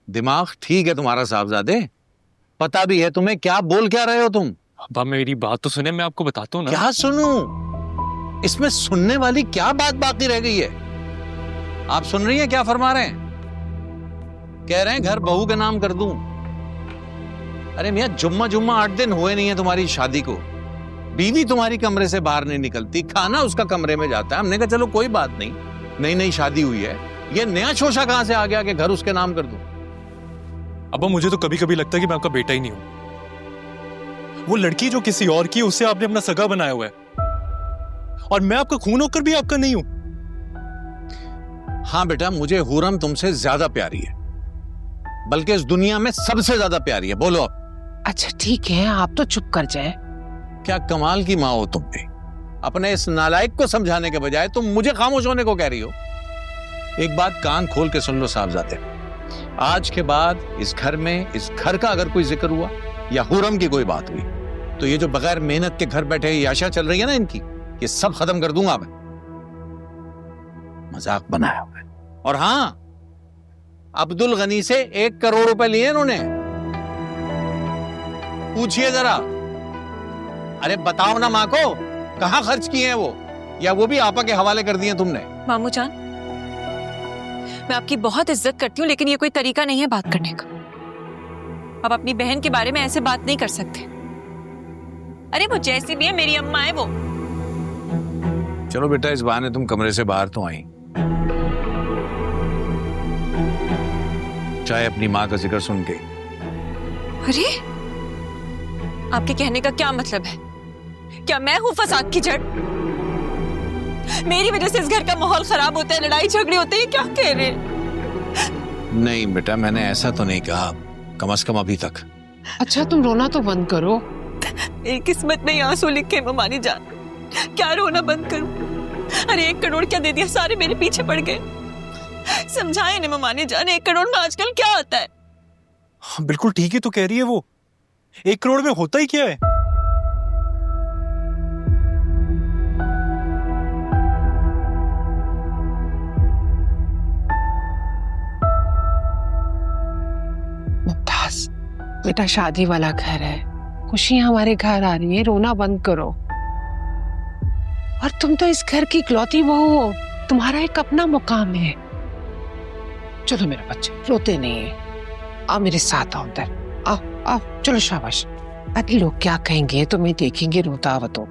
दिमाग ठीक है तुम्हारा साहबजादे? पता भी है तुम्हें क्या बोल क्या रहे हो तुम? अब्बा मेरी बात तो सुने, मैं आपको बताता हूँ ना। क्या सुनूं? इसमें सुनने वाली क्या बात बाकी रह गई है? आप सुन रही हैं क्या फरमा रहे हैं? कह रहे हैं घर बहू के नाम कर दूं। अरे मियां, जुम्मा 8 दिन हुए नहीं है तुम्हारी शादी को, बीवी तुम्हारी कमरे से बाहर नहीं निकलती, खाना उसका कमरे में जाता है। हमने कहा चलो कोई बात नहीं, नई नई शादी हुई है, ये नया शोशा कहां से आ गया कि घर उसके नाम कर दूं? अब्बा मुझे तो कभी कभी लगता है कि मैं आपका बेटा ही नहीं हूं। वो लड़की जो किसी और की, उससे आपने अपना सगा बनाया हुआ है, और मैं आपका खून होकर भी आपका नहीं हूं। हाँ बेटा, मुझे हुरम तुमसे ज्यादा प्यारी है, बल्कि इस दुनिया में सबसे ज्यादा प्यारी है। बोलो अब। अच्छा ठीक है, आप तो चुप कर जाए। क्या कमाल की माँ हो तुम भी। अपने इस नालायक को समझाने के बजाय तुम मुझे खामोश होने को कह रही हो। एक बात कान खोल के सुन लो साहबजादे, आज के बाद इस घर में, इस घर का अगर कोई जिक्र हुआ या हुरम की कोई बात हुई, तो ये जो बगैर मेहनत के घर बैठे ये आशा चल रही है ना इनकी, ये सब खत्म कर दूंगा मैं। मजाक बनाया हुआ है। और हां, अब्दुल गनी से 1 करोड़ रुपए लिए इन्होंने। पूछिए जरा, अरे बताओ ना माँ को, कहां खर्च किए हैं वो, या वो भी आपा के हवाले कर दिए तुमने? मामू जान, मैं आपकी बहुत इज्जत करती हूँ, लेकिन ये कोई तरीका नहीं है बात करने का। आप अपनी बहन के बारे में ऐसे बात नहीं कर सकते। अरे वो जैसी भी है, मेरी अम्मा है वो। चलो बेटा, इस बहाने तुम कमरे से बाहर तो आई, चाहे अपनी माँ का जिक्र सुन के। अरे आपके कहने का क्या मतलब है? क्या मैं हूं फसाद की जड़? मेरी वजह से इस घर का माहौल खराब होता है, लड़ाई झगड़े होते हैं, क्या कह रहे हैं? नहीं बेटा, मैंने ऐसा तो नहीं कहा, कम से कम अभी तक। अच्छा तुम रोना तो बंद करो। मेरी किस्मत में आंसू लिखे ममानी जान, क्या रोना बंद करूं? अरे 1 करोड़ क्या दे दिया, सारे मेरे पीछे पड़ गए। समझाए ने ममानी जान, 1 करोड़ में आजकल क्या आता है? हाँ, बिल्कुल ठीक ही तो कह रही है वो। 1 करोड़ में होता ही क्या है? मुमताज बेटा, शादी वाला घर है, खुशियां हमारे घर आ रही है, रोना बंद करो। और तुम तो इस घर की इकलौती बहू हो, तुम्हारा एक अपना मुकाम है। चलो मेरे बच्चे, रोते नहीं है, आओ मेरे साथ आओ, अंदर आओ आओ, चलो शाबाश। अरे लोग क्या कहेंगे, तुम्हें देखेंगे रोता हुआ तो।